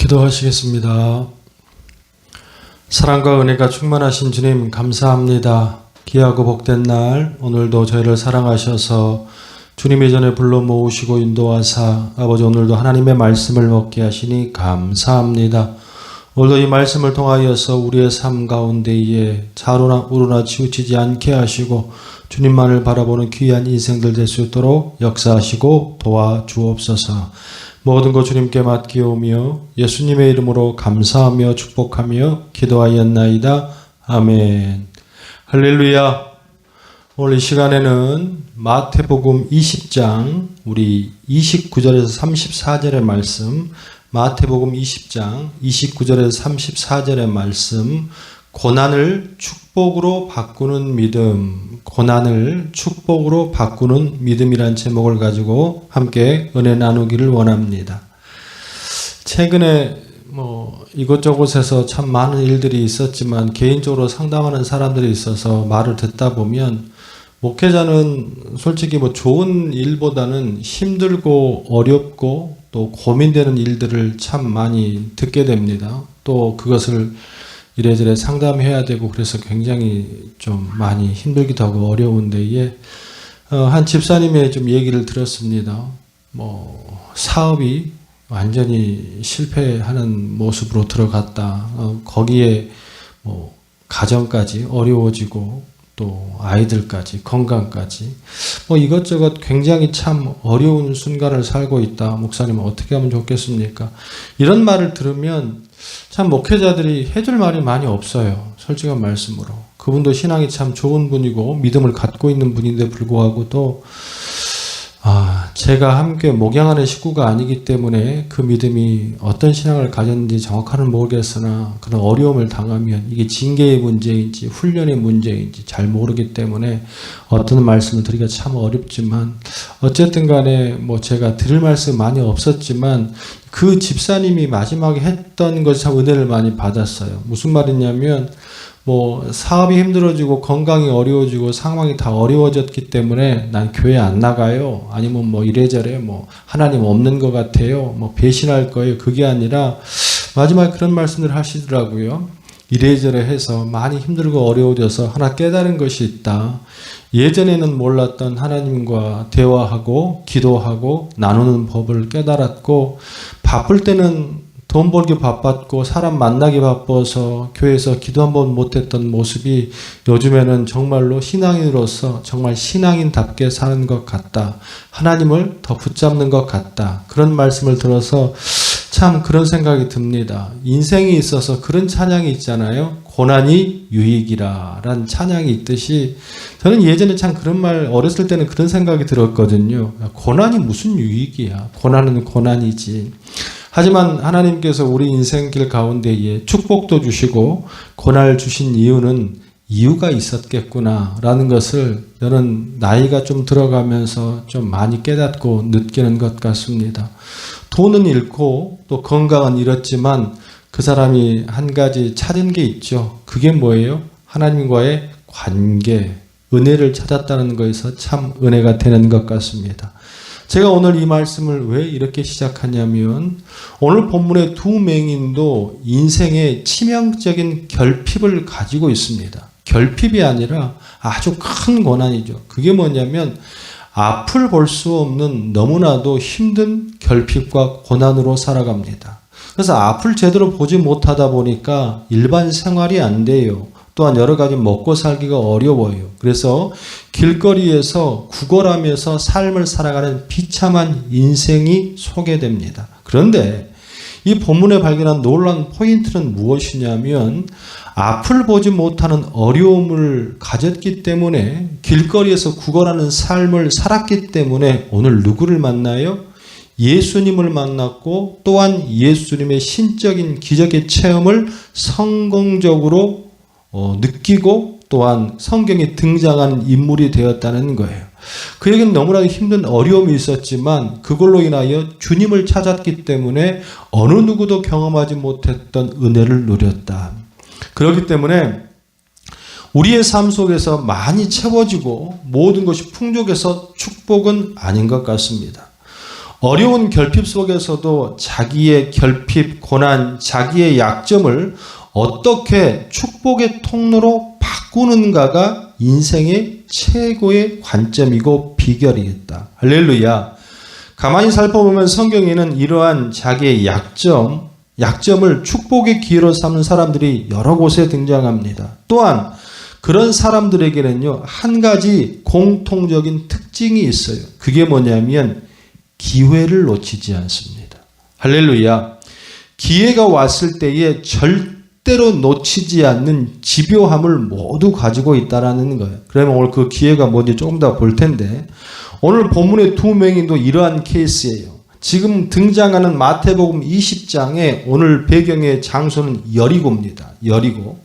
기도하시겠습니다. 사랑과 은혜가 충만하신 주님 감사합니다. 귀하고 복된 날 오늘도 저희를 사랑하셔서 주님의 전에 불러 모으시고 인도하사 아버지 오늘도 하나님의 말씀을 먹게 하시니 감사합니다. 오늘도 이 말씀을 통하여서 우리의 삶 가운데에 자로나 우로나 치우치지 않게 하시고 주님만을 바라보는 귀한 인생들 될 수 있도록 역사하시고 도와주옵소서. 모든 것 주님께 맡기오며 예수님의 이름으로 감사하며 축복하며 기도하였나이다. 아멘. 할렐루야. 오늘 이 시간에는 마태복음 20장 우리 29절에서 34절의 말씀, 마태복음 20장 29절에서 34절의 말씀, 고난을 축복으로 바꾸는 믿음, 고난을 축복으로 바꾸는 믿음이란 제목을 가지고 함께 은혜 나누기를 원합니다. 최근에 이곳저곳에서 참 많은 일들이 있었지만 개인적으로 상담하는 사람들이 있어서 말을 듣다 보면 목회자는 솔직히 좋은 일보다는 힘들고 어렵고 또 고민되는 일들을 참 많이 듣게 됩니다. 또 그것을 이래저래 상담해야 되고 그래서 굉장히 좀 많이 힘들기도 하고 어려운 데에 한 집사님의 좀 얘기를 들었습니다. 사업이 완전히 실패하는 모습으로 들어갔다. 거기에 가정까지 어려워지고 또 아이들까지 건강까지 이것저것 굉장히 참 어려운 순간을 살고 있다. 목사님은 어떻게 하면 좋겠습니까? 이런 말을 들으면 참 목회자들이 해줄 말이 많이 없어요. 솔직한 말씀으로. 그분도 신앙이 참 좋은 분이고 믿음을 갖고 있는 분인데 불구하고 또 제가 함께 목양하는 식구가 아니기 때문에 그 믿음이 어떤 신앙을 가졌는지 정확하는 모르겠으나 그런 어려움을 당하면 이게 징계의 문제인지 훈련의 문제인지 잘 모르기 때문에 어떤 말씀을 드리기가 참 어렵지만 어쨌든 간에 제가 드릴 말씀 많이 없었지만 그 집사님이 마지막에 했던 것이 참 은혜를 많이 받았어요. 무슨 말이냐면 사업이 힘들어지고 건강이 어려워지고 상황이 다 어려워졌기 때문에 난 교회 안 나가요. 아니면 이래저래 하나님 없는 것 같아요. 배신할 거예요. 그게 아니라 마지막에 그런 말씀을 하시더라고요. 이래저래 해서 많이 힘들고 어려워져서 하나 깨달은 것이 있다. 예전에는 몰랐던 하나님과 대화하고 기도하고 나누는 법을 깨달았고 바쁠 때는 돈 벌기 바빴고 사람 만나기 바빠서 교회에서 기도 한번 못했던 모습이 요즘에는 정말로 신앙인으로서 정말 신앙인답게 사는 것 같다. 하나님을 더 붙잡는 것 같다. 그런 말씀을 들어서 참 그런 생각이 듭니다. 인생에 있어서 그런 찬양이 있잖아요. 고난이 유익이라 란 찬양이 있듯이 저는 예전에 참 그런 말 어렸을 때는 그런 생각이 들었거든요. 고난이 무슨 유익이야. 고난은 고난이지. 하지만 하나님께서 우리 인생길 가운데에 축복도 주시고 고난을 주신 이유는 이유가 있었겠구나 라는 것을 저는 나이가 좀 들어가면서 좀 많이 깨닫고 느끼는 것 같습니다. 돈은 잃고 또 건강은 잃었지만 그 사람이 한 가지 찾은 게 있죠. 그게 뭐예요? 하나님과의 관계, 은혜를 찾았다는 것에서 참 은혜가 되는 것 같습니다. 제가 오늘 이 말씀을 왜 이렇게 시작하냐면 오늘 본문의 두 맹인도 인생의 치명적인 결핍을 가지고 있습니다. 결핍이 아니라 아주 큰 고난이죠. 그게 뭐냐면 앞을 볼 수 없는 너무나도 힘든 결핍과 고난으로 살아갑니다. 그래서 앞을 제대로 보지 못하다 보니까 일반 생활이 안 돼요. 또한 여러 가지 먹고 살기가 어려워요. 그래서 길거리에서 구걸하면서 삶을 살아가는 비참한 인생이 소개됩니다. 그런데 이 본문에 발견한 놀라운 포인트는 무엇이냐면 앞을 보지 못하는 어려움을 가졌기 때문에 길거리에서 구걸하는 삶을 살았기 때문에 오늘 누구를 만나요? 예수님을 만났고 또한 예수님의 신적인 기적의 체험을 성공적으로 느끼고 또한 성경에 등장하는 인물이 되었다는 거예요. 그에게는 너무나 힘든 어려움이 있었지만 그걸로 인하여 주님을 찾았기 때문에 어느 누구도 경험하지 못했던 은혜를 누렸다. 그렇기 때문에 우리의 삶 속에서 많이 채워지고 모든 것이 풍족해서 축복은 아닌 것 같습니다. 어려운 결핍 속에서도 자기의 결핍, 고난, 자기의 약점을 어떻게 축복의 통로로 바꾸는가가 인생의 최고의 관점이고 비결이겠다. 할렐루야. 가만히 살펴보면 성경에는 이러한 자기의 약점을 축복의 기회로 삼는 사람들이 여러 곳에 등장합니다. 또한 그런 사람들에게는요, 한 가지 공통적인 특징이 있어요. 그게 뭐냐면 기회를 놓치지 않습니다. 할렐루야. 기회가 왔을 때에 절대로 놓치지 않는 집요함을 모두 가지고 있다라는 거예요. 그러면 오늘 그 기회가 뭔지 조금 더 볼 텐데, 오늘 본문의 두 맹인도 이러한 케이스예요. 지금 등장하는 마태복음 20장의 오늘 배경의 장소는 여리고입니다. 여리고.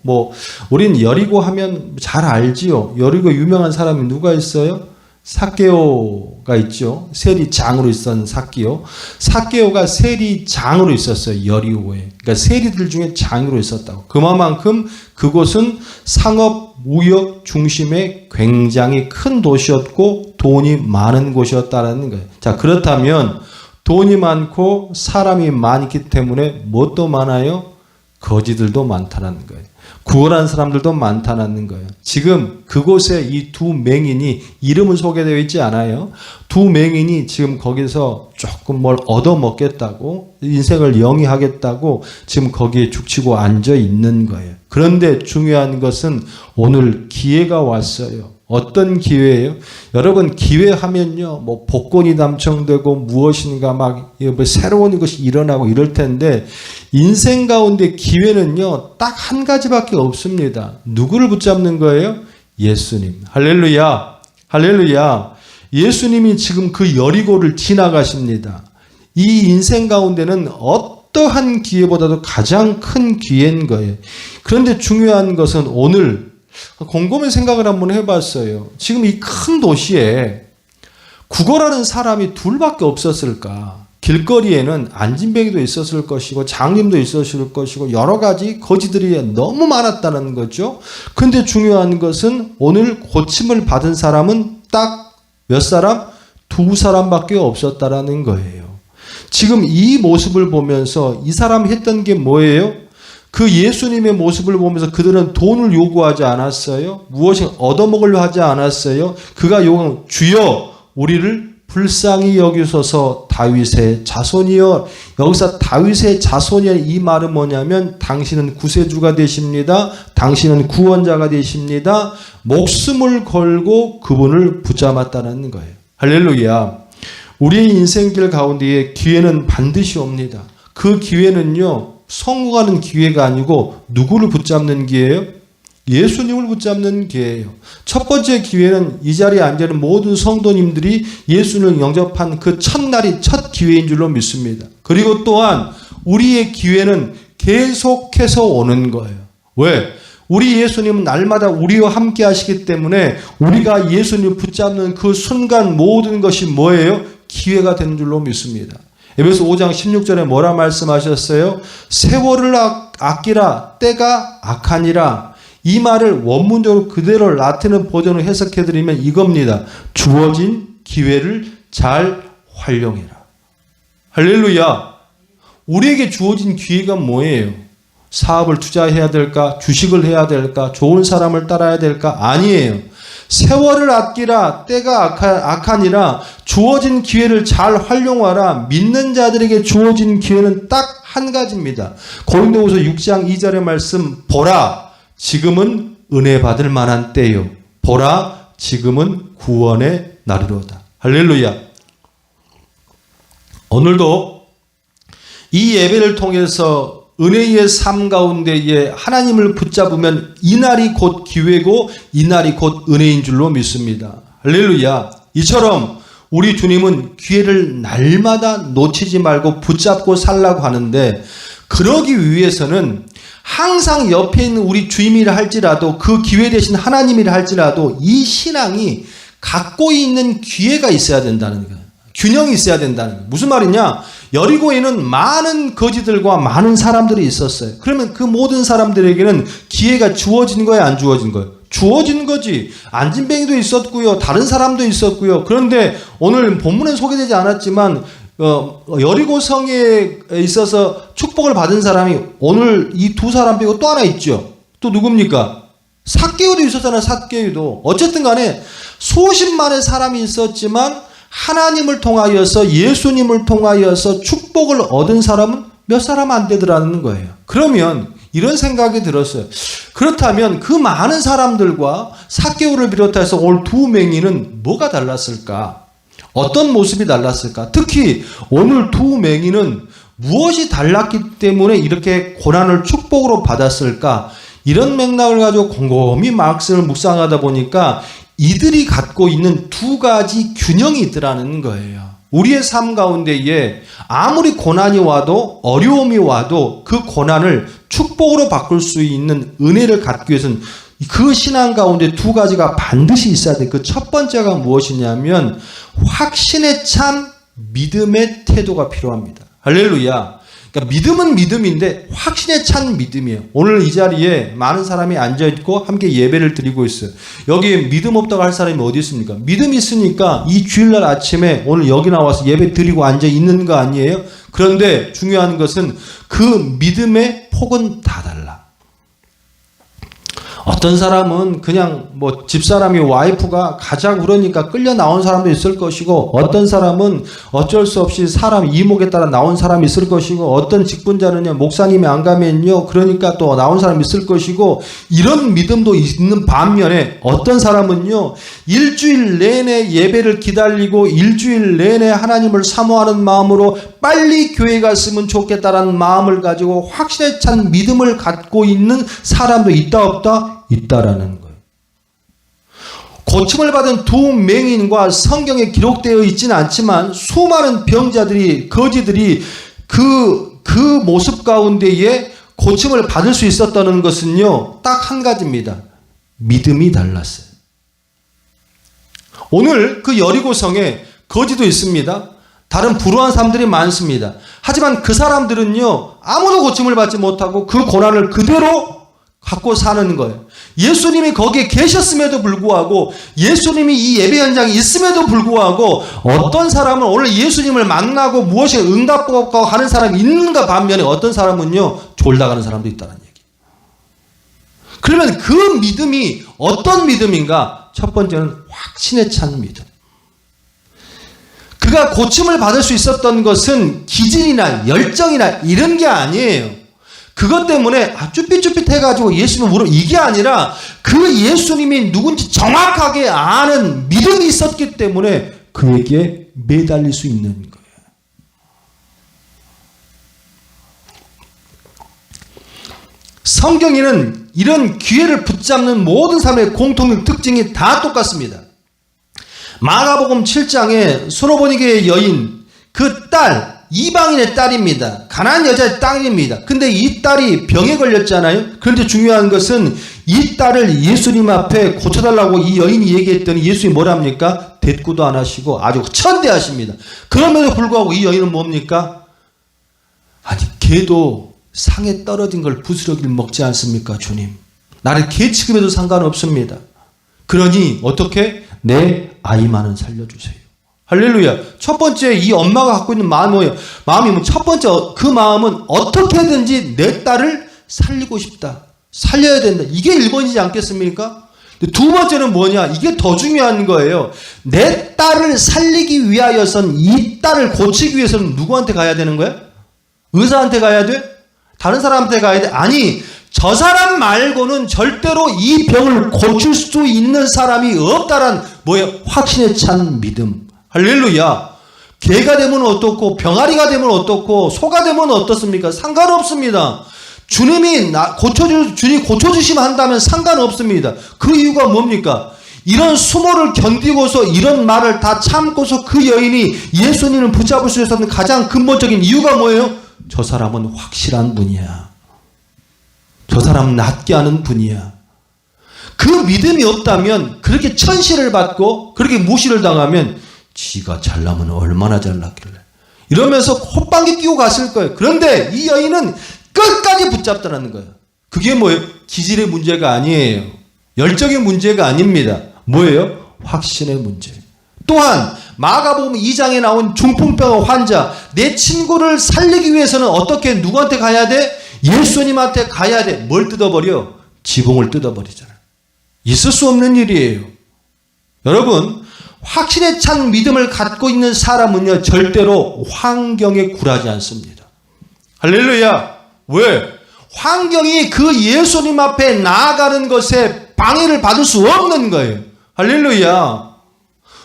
우린 여리고 하면 잘 알지요. 여리고 유명한 사람이 누가 있어요? 삭개오가 있죠. 세리장으로 있었던 삭개오. 삭개오가 세리장으로 있었어요. 여리고에. 그러니까 세리들 중에 장으로 있었다고. 그만큼 그곳은 상업, 무역 중심의 굉장히 큰 도시였고 돈이 많은 곳이었다는 거예요. 자, 그렇다면 돈이 많고 사람이 많기 때문에 무엇도 많아요? 거지들도 많다는 거예요. 구원한 사람들도 많다는 거예요. 지금 그곳에 이 두 맹인이 이름은 소개되어 있지 않아요. 두 맹인이 지금 거기서 조금 뭘 얻어먹겠다고, 인생을 영위하겠다고 지금 거기에 죽치고 앉아 있는 거예요. 그런데 중요한 것은 오늘 기회가 왔어요. 어떤 기회예요? 여러분, 기회하면요, 복권이 당첨되고 무엇인가 막 새로운 것이 일어나고 이럴 텐데, 인생 가운데 기회는요, 딱 한 가지밖에 없습니다. 누구를 붙잡는 거예요? 예수님. 할렐루야. 할렐루야. 예수님이 지금 그 여리고를 지나가십니다. 이 인생 가운데는 어떠한 기회보다도 가장 큰 기회인 거예요. 그런데 중요한 것은 오늘 곰곰이 생각을 한번 해봤어요. 지금 이 큰 도시에 구걸하는 사람이 둘밖에 없었을까? 길거리에는 안진뱅이도 있었을 것이고 장님도 있었을 것이고 여러 가지 거지들이 너무 많았다는 거죠. 근데 중요한 것은 오늘 고침을 받은 사람은 딱 몇 사람? 두 사람밖에 없었다라는 거예요. 지금 이 모습을 보면서 이 사람이 했던 게 뭐예요? 그 예수님의 모습을 보면서 그들은 돈을 요구하지 않았어요. 무엇을 얻어먹으려 하지 않았어요. 그가 요구한 주여 우리를 불쌍히 여기소서 다윗의 자손이여. 여기서 다윗의 자손이여 이 말은 뭐냐면 당신은 구세주가 되십니다. 당신은 구원자가 되십니다. 목숨을 걸고 그분을 붙잡았다는 거예요. 할렐루야. 우리의 인생길 가운데에 기회는 반드시 옵니다. 그 기회는요, 성공하는 기회가 아니고 누구를 붙잡는 기회예요? 예수님을 붙잡는 기회예요. 첫 번째 기회는 이 자리에 앉아있는 모든 성도님들이 예수님을 영접한 그 첫날이 첫 기회인 줄로 믿습니다. 그리고 또한 우리의 기회는 계속해서 오는 거예요. 왜? 우리 예수님은 날마다 우리와 함께 하시기 때문에 우리가 예수님을 붙잡는 그 순간 모든 것이 뭐예요? 기회가 되는 줄로 믿습니다. 에베소 5장 16절에 뭐라 말씀하셨어요? 세월을 아끼라 때가 악하니라. 이 말을 원문적으로 그대로 라틴어 버전으로 해석해드리면 이겁니다. 주어진 기회를 잘 활용해라. 할렐루야. 우리에게 주어진 기회가 뭐예요? 사업을 투자해야 될까? 주식을 해야 될까? 좋은 사람을 따라야 될까? 아니에요. 세월을 아끼라 때가 악하니라. 주어진 기회를 잘 활용하라. 믿는 자들에게 주어진 기회는 딱 한 가지입니다. 고린도후서 6장 2절의 말씀 보라. 지금은 은혜 받을 만한 때요. 보라, 지금은 구원의 날이로다. 할렐루야. 오늘도 이 예배를 통해서 은혜의 삶 가운데에 하나님을 붙잡으면 이 날이 곧 기회고 이 날이 곧 은혜인 줄로 믿습니다. 할렐루야. 이처럼 우리 주님은 기회를 날마다 놓치지 말고 붙잡고 살라고 하는데, 그러기 위해서는 항상 옆에 있는 우리 주님이라 할지라도 그 기회 대신 하나님이라 할지라도 이 신앙이 갖고 있는 기회가 있어야 된다는 거예요. 균형이 있어야 된다는 거예요. 무슨 말이냐? 여리고에는 많은 거지들과 많은 사람들이 있었어요. 그러면 그 모든 사람들에게는 기회가 주어진 거예요, 안 주어진 거예요? 주어진 거지. 안진뱅이도 있었고요. 다른 사람도 있었고요. 그런데 오늘 본문은 소개되지 않았지만 여리고성에 있어서 축복을 받은 사람이 오늘 이 두 사람 빼고 또 하나 있죠. 또 누굽니까? 삭개오도 있었잖아요. 삭개오도. 어쨌든 간에 수십만의 사람이 있었지만 하나님을 통하여서 예수님을 통하여서 축복을 얻은 사람은 몇 사람 안 되더라는 거예요. 그러면 이런 생각이 들었어요. 그렇다면 그 많은 사람들과 삭개오를 비롯해서 오늘 두 맹인은 뭐가 달랐을까? 어떤 모습이 달랐을까? 특히 오늘 두 맹인은 무엇이 달랐기 때문에 이렇게 고난을 축복으로 받았을까? 이런 맥락을 가지고 곰곰이 말씀을 묵상하다 보니까 이들이 갖고 있는 두 가지 균형이 있더라는 거예요. 우리의 삶 가운데에 아무리 고난이 와도 어려움이 와도 그 고난을 축복으로 바꿀 수 있는 은혜를 갖기 위해서는 그 신앙 가운데 두 가지가 반드시 있어야 돼. 그 첫 번째가 무엇이냐면 확신에 찬 믿음의 태도가 필요합니다. 할렐루야. 그러니까 믿음은 믿음인데 확신에 찬 믿음이에요. 오늘 이 자리에 많은 사람이 앉아있고 함께 예배를 드리고 있어요. 여기에 믿음 없다고 할 사람이 어디 있습니까? 믿음이 있으니까 이 주일날 아침에 오늘 여기 나와서 예배 드리고 앉아있는 거 아니에요? 그런데 중요한 것은 그 믿음의 폭은 다 달라. 어떤 사람은 그냥 뭐 집사람이 와이프가 가자고 그러니까 끌려 나온 사람도 있을 것이고, 어떤 사람은 어쩔 수 없이 사람 이목에 따라 나온 사람이 있을 것이고, 어떤 직분자는요 목사님이 안 가면요 그러니까 또 나온 사람이 있을 것이고, 이런 믿음도 있는 반면에 어떤 사람은요 일주일 내내 예배를 기다리고 일주일 내내 하나님을 사모하는 마음으로 빨리 교회 갔으면 좋겠다라는 마음을 가지고 확신에 찬 믿음을 갖고 있는 사람도 있다 없다? 있다라는 거예요. 고침을 받은 두 맹인과 성경에 기록되어 있지는 않지만 수많은 병자들이 거지들이 그 모습 가운데에 고침을 받을 수 있었다는 것은요 딱 한 가지입니다. 믿음이 달랐어요. 오늘 그 여리고성에 거지도 있습니다. 다른 불우한 사람들이 많습니다. 하지만 그 사람들은요 아무도 고침을 받지 못하고 그 고난을 그대로 갖고 사는 거예요. 예수님이 거기에 계셨음에도 불구하고, 예수님이 이 예배 현장에 있음에도 불구하고 어떤 사람은 오늘 예수님을 만나고 무엇에 응답받고 하는 사람이 있는가 반면에 어떤 사람은요 졸다가는 사람도 있다는 얘기. 그러면 그 믿음이 어떤 믿음인가? 첫 번째는 확신에 찬 믿음. 그가 고침을 받을 수 있었던 것은 기질이나 열정이나 이런 게 아니에요. 그것 때문에 쭈삣쭈삣 해가지고 예수님을 물어 이게 아니라 그 예수님이 누군지 정확하게 아는 믿음이 있었기 때문에 그에게 매달릴 수 있는 거예요. 성경에는 이런 기회를 붙잡는 모든 사람의 공통적 특징이 다 똑같습니다. 마가복음 7장에 수로보니게의 여인, 그 딸, 이방인의 딸입니다. 가난한 여자의 딸입니다. 근데 이 딸이 병에 걸렸잖아요. 그런데 중요한 것은 이 딸을 예수님 앞에 고쳐달라고 이 여인이 얘기했더니 예수님이 뭐랍니까? 대꾸도 안 하시고 아주 천대하십니다. 그럼에도 불구하고 이 여인은 뭡니까? 아니 개도 상에 떨어진 걸 부스러기를 먹지 않습니까? 주님, 나를 개 취급해도 상관없습니다. 그러니 어떻게? 내 아이만은 살려주세요. 할렐루야. 첫 번째 이 엄마가 갖고 있는 마음이 뭐예요? 마음이면 첫 번째 그 마음은 어떻게든지 내 딸을 살리고 싶다. 살려야 된다. 이게 1번이지 않겠습니까? 두 번째는 뭐냐? 이게 더 중요한 거예요. 내 딸을 살리기 위하여선 이 딸을 고치기 위해서는 누구한테 가야 되는 거야? 의사한테 가야 돼? 다른 사람한테 가야 돼? 아니, 저 사람 말고는 절대로 이 병을 고칠 수 있는 사람이 없다란 뭐예요? 확신에 찬 믿음. 할렐루야. 개가 되면 어떻고 병아리가 되면 어떻고 소가 되면 어떻습니까? 상관없습니다. 주님이 주님 고쳐주시면 한다면 상관없습니다. 그 이유가 뭡니까? 이런 수모를 견디고서 이런 말을 다 참고서 그 여인이 예수님을 붙잡을 수 있었던 가장 근본적인 이유가 뭐예요? 저 사람은 확실한 분이야. 저 사람은 낫게 하는 분이야. 그 믿음이 없다면 그렇게 천시를 받고 그렇게 무시를 당하면 지가 잘나면 얼마나 잘났길래 이러면서 콧방귀 끼고 갔을 거예요. 그런데 이 여인은 끝까지 붙잡더라는 거예요. 그게 뭐예요? 기질의 문제가 아니에요. 열정의 문제가 아닙니다. 뭐예요? 확신의 문제. 또한 마가복음 2장에 나온 중풍병 환자, 내 친구를 살리기 위해서는 어떻게 누구한테 가야 돼? 예수님한테 가야 돼. 뭘 뜯어버려? 지붕을 뜯어버리잖아요. 있을 수 없는 일이에요. 여러분, 확신에 찬 믿음을 갖고 있는 사람은요, 절대로 환경에 굴하지 않습니다. 할렐루야. 왜? 환경이 그 예수님 앞에 나아가는 것에 방해를 받을 수 없는 거예요. 할렐루야.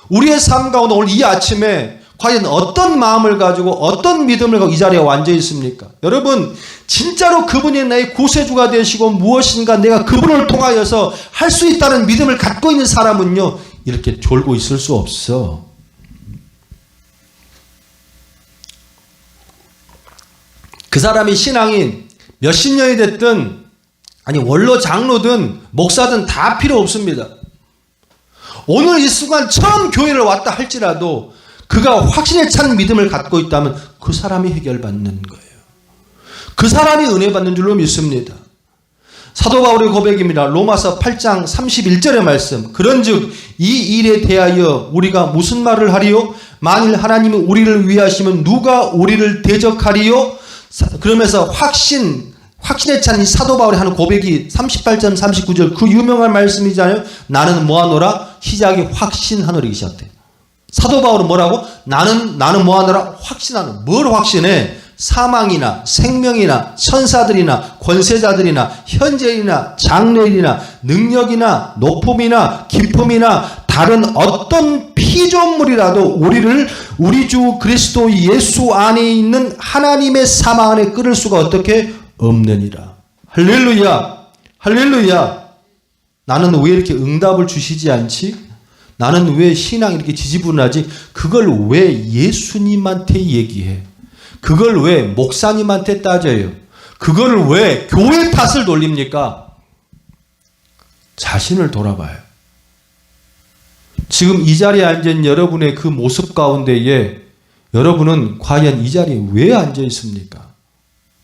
우리의 삶 가운데 오늘 이 아침에 과연 어떤 마음을 가지고 어떤 믿음을 가지고 이 자리에 앉아 있습니까? 여러분, 진짜로 그분이 나의 구세주가 되시고 무엇인가 내가 그분을 통하여서 할 수 있다는 믿음을 갖고 있는 사람은요, 이렇게 졸고 있을 수 없어. 그 사람이 신앙이 몇십 년이 됐든, 아니 원로 장로든 목사든 다 필요 없습니다. 오늘 이 순간 처음 교회를 왔다 할지라도 그가 확신에 찬 믿음을 갖고 있다면 그 사람이 해결받는 거예요. 그 사람이 은혜 받는 줄로 믿습니다. 사도 바울의 고백입니다. 로마서 8장 31절의 말씀. 그런즉 이 일에 대하여 우리가 무슨 말을 하리요? 만일 하나님이 우리를 위하시면 누가 우리를 대적하리요? 그러면서 확신에 찬 이 사도 바울이 하는 고백이 38절 39절 그 유명한 말씀이잖아요. 나는 뭐하노라? 시작이 확신하노라 시작돼요. 사도 바울은 뭐라고? 나는 뭐하노라? 확신하노라. 뭘 확신해? 사망이나 생명이나 천사들이나 권세자들이나 현재이나 장래일이나 능력이나 높음이나 깊음이나 다른 어떤 피조물이라도 우리 주 그리스도 예수 안에 있는 하나님의 사망 안에 끌을 수가 어떻게 없느니라. 할렐루야. 할렐루야. 나는 왜 이렇게 응답을 주시지 않지? 나는 왜 신앙이 이렇게 지지분하지? 그걸 왜 예수님한테 얘기해? 그걸 왜 목사님한테 따져요? 그걸 왜 교회 탓을 돌립니까? 자신을 돌아봐요. 지금 이 자리에 앉은 여러분의 그 모습 가운데에 여러분은 과연 이 자리에 왜 앉아 있습니까?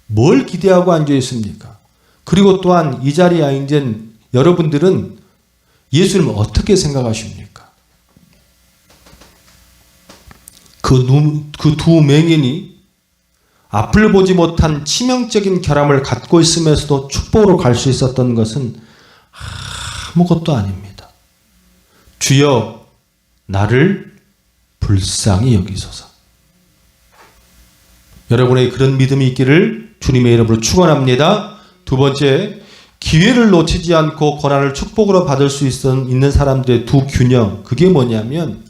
뭘 기대하고 앉아 있습니까? 그리고 또한 이 자리에 앉은 여러분들은 예수님을 어떻게 생각하십니까? 그 두 맹인이 앞을 보지 못한 치명적인 결함을 갖고 있으면서도 축복으로 갈 수 있었던 것은 아무것도 아닙니다. 주여 나를 불쌍히 여기소서. 여러분의 그런 믿음이 있기를 주님의 이름으로 축원합니다. 두 번째, 기회를 놓치지 않고 고난을 축복으로 받을 수 있는 사람들의 두 균형, 그게 뭐냐면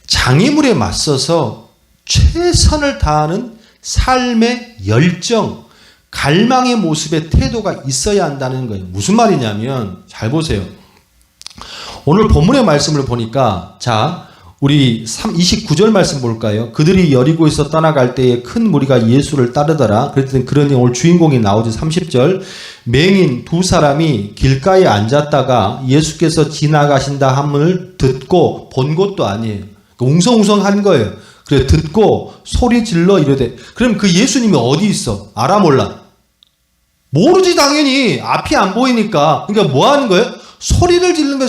장애물에 맞서서 최선을 다하는 삶의 열정, 갈망의 모습의 태도가 있어야 한다는 거예요. 무슨 말이냐면 잘 보세요. 오늘 본문의 말씀을 보니까 자, 우리 29절 말씀 볼까요? 그들이 여리고에서 떠나갈 때에 큰 무리가 예수를 따르더라. 그랬더니 그러니 오늘 주인공이 나오지. 30절 맹인 두 사람이 길가에 앉았다가 예수께서 지나가신다 함을 듣고 본 것도 아니에요. 웅성웅성한 거예요. 그래 듣고 소리 질러 이러되. 그럼 그 예수님이 어디 있어? 알아 몰라? 모르지 당연히. 앞이 안 보이니까. 그러니까 뭐 하는 거예요? 소리를 지르는 거예요.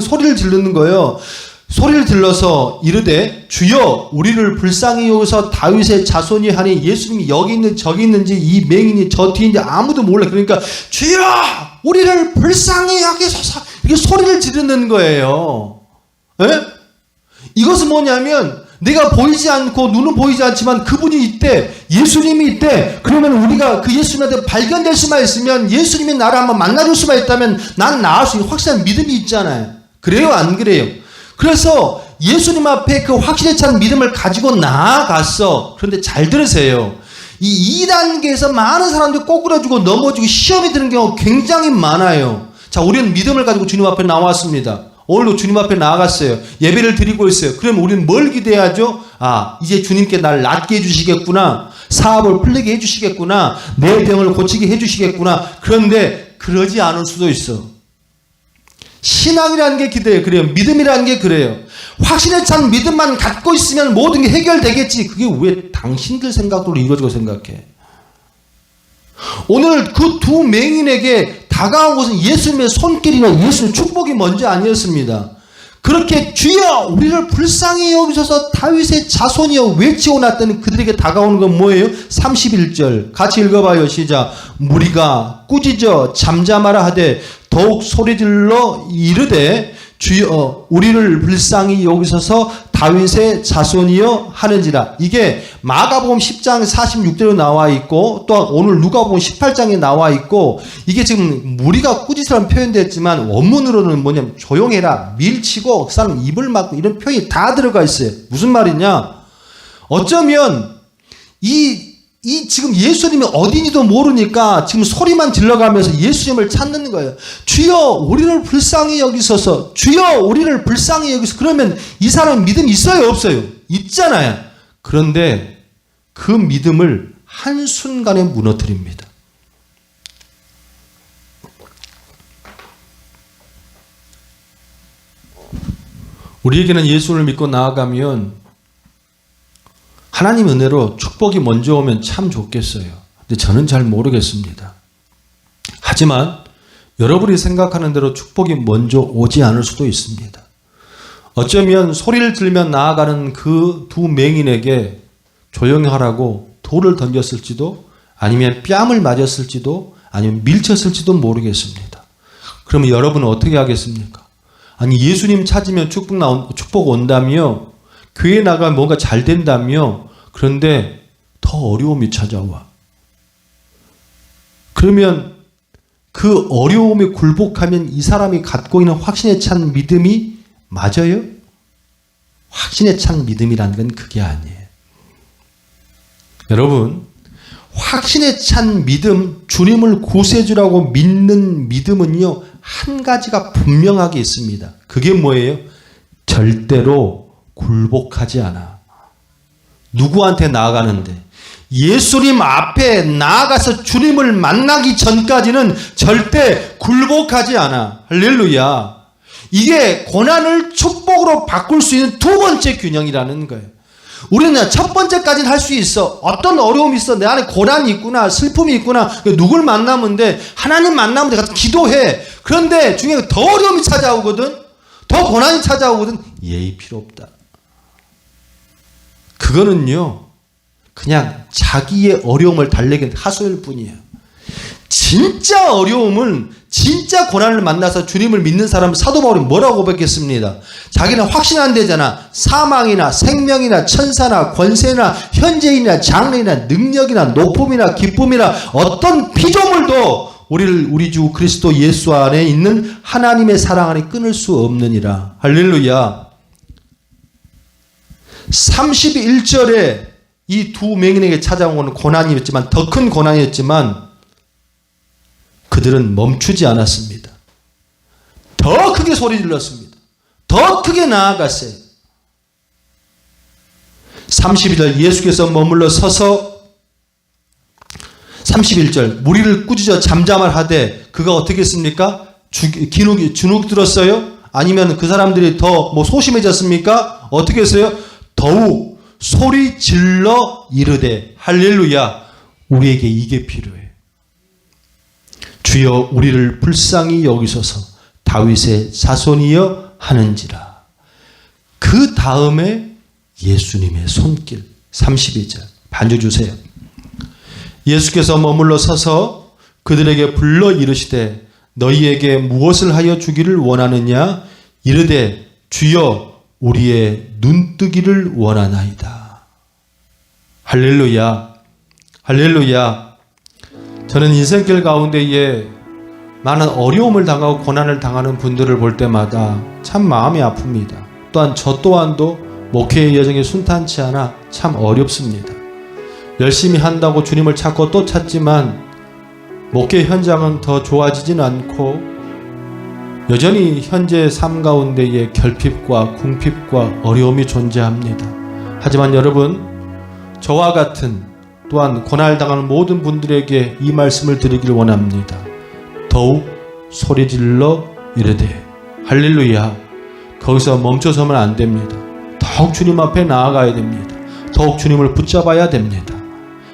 소리를 지르는 거예요. 소리를 질러서 이르되 주여 우리를 불쌍히 여기서 다윗의 자손이 하니 예수님이 여기 있는 저기 있는지 이 맹인이 저 뒤에 있는지 아무도 몰라. 그러니까 주여 우리를 불쌍히 여기소서 이렇게 소리를 지르는 거예요. 에? 이것은 뭐냐면 내가 보이지 않고 눈은 보이지 않지만 그분이 있대. 예수님이 있대. 그러면 우리가 그 예수님한테 발견될 수만 있으면 예수님이 나를 한번 만나줄 수만 있다면 나는 나을 수 있는 확실한 믿음이 있잖아요. 그래요? 안 그래요? 그래서 예수님 앞에 그 확신에 찬 믿음을 가지고 나아갔어. 그런데 잘 들으세요. 이 2단계에서 많은 사람들이 꼬꾸라지고 넘어지고 시험이 드는 경우가 굉장히 많아요. 자, 우리는 믿음을 가지고 주님 앞에 나왔습니다. 오늘도 주님 앞에 나아갔어요. 예배를 드리고 있어요. 그럼 우리는 뭘 기대하죠? 아, 이제 주님께 날 낫게 해주시겠구나. 사업을 풀리게 해주시겠구나. 내 병을 고치게 해주시겠구나. 그런데 그러지 않을 수도 있어. 신앙이라는 게 기대요. 그래요. 믿음이라는 게 그래요. 확신에 찬 믿음만 갖고 있으면 모든 게 해결되겠지. 그게 왜 당신들 생각으로 이루어지고 생각해? 오늘 그 두 맹인에게 다가온 것은 예수님의 손길이나 예수님의 축복이 먼저 아니었습니다. 그렇게 주여 우리를 불쌍히 여기셔서 다윗의 자손이여 외치고 났더니 그들에게 다가오는 건 뭐예요? 31절 같이 읽어봐요. 시작. 무리가 꾸짖어 잠잠하라 하되 더욱 소리질러 이르되 주여 우리를 불쌍히 여기셔서 다윗의 자손이여 하는지라. 이게 마가복음 10장 46절로 나와 있고 또 오늘 누가복음 18장에 나와 있고, 이게 지금 무리가 꾸짖으라는 표현됐지만 원문으로는 뭐냐면 조용해라, 밀치고 그 사람 입을 막고 이런 표현이 다 들어가 있어요. 무슨 말이냐? 어쩌면 이 지금 예수님이 어딘지도 모르니까 지금 소리만 질러가면서 예수님을 찾는 거예요. 주여 우리를 불쌍히 여기소서, 주여 우리를 불쌍히 여기소서. 그러면 이 사람 믿음이 있어요 없어요? 있잖아요. 그런데 그 믿음을 한순간에 무너뜨립니다. 우리에게는 예수를 믿고 나아가면 하나님 은혜로 축복이 먼저 오면 참 좋겠어요. 근데 저는 잘 모르겠습니다. 하지만 여러분이 생각하는 대로 축복이 먼저 오지 않을 수도 있습니다. 어쩌면 소리를 들며 나아가는 그 두 맹인에게 조용히 하라고 돌을 던졌을지도 아니면 뺨을 맞았을지도 아니면 밀쳤을지도 모르겠습니다. 그러면 여러분은 어떻게 하겠습니까? 아니 예수님 찾으면 축복 온다며, 교회 나가면 뭔가 잘 된다며, 그런데 더 어려움이 찾아와. 그러면 그 어려움에 굴복하면 이 사람이 갖고 있는 확신에 찬 믿음이 맞아요? 확신에 찬 믿음이라는 건 그게 아니에요. 여러분, 확신에 찬 믿음, 주님을 구세주라고 믿는 믿음은요, 한 가지가 분명하게 있습니다. 그게 뭐예요? 절대로 굴복하지 않아. 누구한테 나아가는데? 예수님 앞에 나아가서 주님을 만나기 전까지는 절대 굴복하지 않아. 할렐루야. 이게 고난을 축복으로 바꿀 수 있는 두 번째 균형이라는 거예요. 우리는 첫 번째까지는 할 수 있어. 어떤 어려움이 있어. 내 안에 고난이 있구나. 슬픔이 있구나. 누굴 만나면 돼. 하나님 만나면 돼. 가서 기도해. 그런데 중에 더 어려움이 찾아오거든. 더 고난이 찾아오거든. 예의 필요 없다. 그거는요, 그냥 자기의 어려움을 달래기는 하소일 뿐이에요. 진짜 어려움은, 진짜 고난을 만나서 주님을 믿는 사람은 사도 바울이 뭐라고 고백했습니다. 자기는 확신 안 되잖아. 사망이나 생명이나 천사나 권세나 현재인이나 장래이나 능력이나 높음이나 기쁨이나 어떤 피조물도 우리 주 그리스도 예수 안에 있는 하나님의 사랑 안에 끊을 수 없느니라. 할렐루야. 31절에 이 두 맹인에게 찾아온 것은 고난이었지만, 더 큰 고난이었지만 그들은 멈추지 않았습니다. 더 크게 소리 질렀습니다. 더 크게 나아갔어요. 32절 예수께서 머물러 서서 31절 무리를 꾸짖어 잠잠을 하되 그가 어떻게 했습니까? 주눅 들었어요? 아니면 그 사람들이 더 소심해졌습니까? 어떻게 했어요? 더욱 소리 질러 이르되. 할렐루야. 우리에게 이게 필요해. 주여 우리를 불쌍히 여기소서 다윗의 자손이여 하는지라. 그 다음에 예수님의 손길. 32절 반주 주세요. 예수께서 머물러 서서 그들에게 불러 이르시되 너희에게 무엇을 하여 주기를 원하느냐? 이르되 주여 우리의 눈뜨기를 원하나이다. 할렐루야. 할렐루야. 저는 인생길 가운데에 많은 어려움을 당하고 고난을 당하는 분들을 볼 때마다 참 마음이 아픕니다. 또한 저 또한도 목회의 여정이 순탄치 않아 참 어렵습니다. 열심히 한다고 주님을 찾고 또 찾지만 목회 현장은 더 좋아지진 않고 여전히 현재 삶 가운데에 결핍과 궁핍과 어려움이 존재합니다. 하지만 여러분, 저와 같은 또한 고난을 당하는 모든 분들에게 이 말씀을 드리기를 원합니다. 더욱 소리질러 이르되. 할렐루야. 거기서 멈춰서면 안 됩니다. 더욱 주님 앞에 나아가야 됩니다. 더욱 주님을 붙잡아야 됩니다.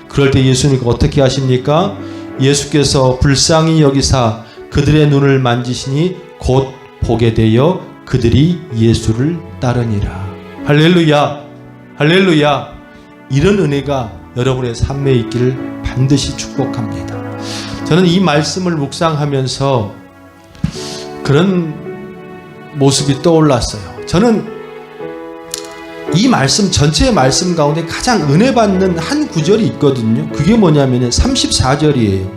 그럴 때 예수님이 어떻게 하십니까? 예수께서 불쌍히 여기사 그들의 눈을 만지시니 곧 보게 되어 그들이 예수를 따르니라. 할렐루야, 할렐루야. 이런 은혜가 여러분의 삶에 있기를 반드시 축복합니다. 저는 이 말씀을 묵상하면서 그런 모습이 떠올랐어요. 저는 이 말씀 전체의 말씀 가운데 가장 은혜 받는 한 구절이 있거든요. 그게 뭐냐면 34절이에요.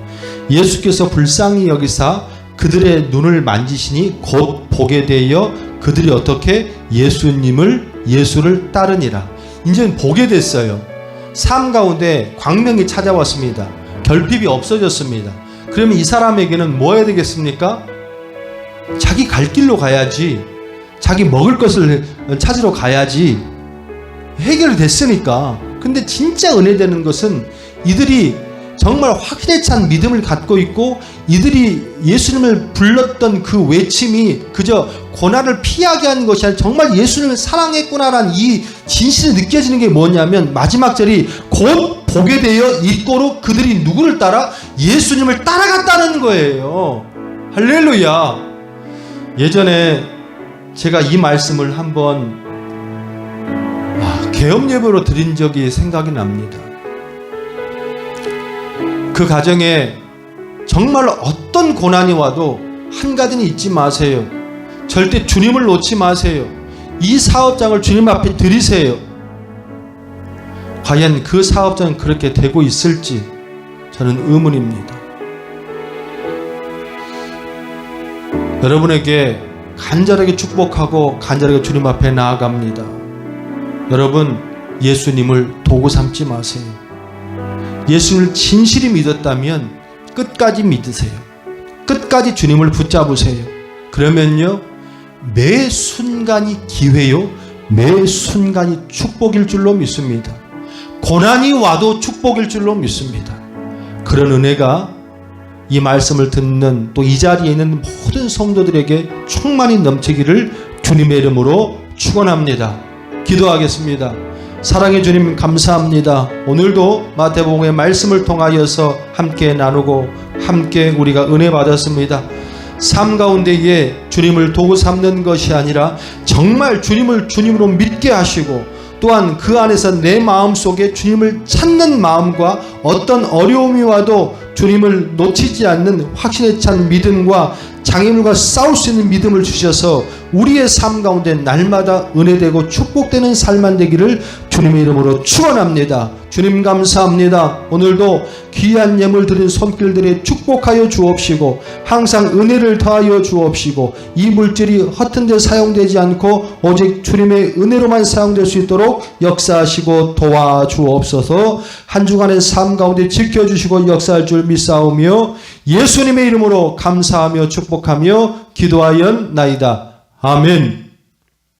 예수께서 불쌍히 여기사 그들의 눈을 만지시니 곧 보게 되어 그들이 어떻게 예수를 따르니라. 이제는 보게 됐어요. 삶 가운데 광명이 찾아왔습니다. 결핍이 없어졌습니다. 그러면 이 사람에게는 뭐 해야 되겠습니까? 자기 갈 길로 가야지. 자기 먹을 것을 찾으러 가야지. 해결됐으니까. 근데 진짜 은혜되는 것은 이들이 정말 확신에 찬 믿음을 갖고 있고 이들이 예수님을 불렀던 그 외침이 그저 고난을 피하게 하는 것이 아니라 정말 예수님을 사랑했구나라는 이 진실이 느껴지는 게 뭐냐면 마지막 절이 곧 보게 되어 이꼬로 그들이 누구를 따라? 예수님을 따라갔다는 거예요. 할렐루야. 예전에 제가 이 말씀을 한번 개업 예배로 드린 적이 생각이 납니다. 그 가정에 정말 어떤 고난이 와도 한 가지는 잊지 마세요. 절대 주님을 놓지 마세요. 이 사업장을 주님 앞에 드리세요. 과연 그 사업장은 그렇게 되고 있을지 저는 의문입니다. 여러분에게 간절하게 축복하고 간절하게 주님 앞에 나아갑니다. 여러분, 예수님을 도구 삼지 마세요. 예수님을 진실히 믿었다면 끝까지 믿으세요. 끝까지 주님을 붙잡으세요. 그러면요, 매 순간이 기회요, 매 순간이 축복일 줄로 믿습니다. 고난이 와도 축복일 줄로 믿습니다. 그런 은혜가 이 말씀을 듣는 또 이 자리에 있는 모든 성도들에게 충만히 넘치기를 주님의 이름으로 축원합니다. 기도하겠습니다. 사랑의 주님 감사합니다. 오늘도 마태복음의 말씀을 통하여서 함께 나누고 함께 우리가 은혜 받았습니다. 삶 가운데에 주님을 도구 삼는 것이 아니라 정말 주님을 주님으로 믿게 하시고 또한 그 안에서 내 마음속에 주님을 찾는 마음과 어떤 어려움이 와도 주님을 놓치지 않는 확신에 찬 믿음과 장애물과 싸울 수 있는 믿음을 주셔서 우리의 삶 가운데 날마다 은혜되고 축복되는 삶만 되기를 주님의 이름으로 축원합니다. 주님 감사합니다. 오늘도 귀한 예물 드린 손길들에 축복하여 주옵시고 항상 은혜를 더하여 주옵시고 이 물질이 허튼 데 사용되지 않고 오직 주님의 은혜로만 사용될 수 있도록 역사하시고 도와주옵소서. 한 주간의 삶 가운데 지켜주시고 역사할 줄 믿사오며 예수님의 이름으로 감사하며 축복하며 기도하였나이다. 아멘.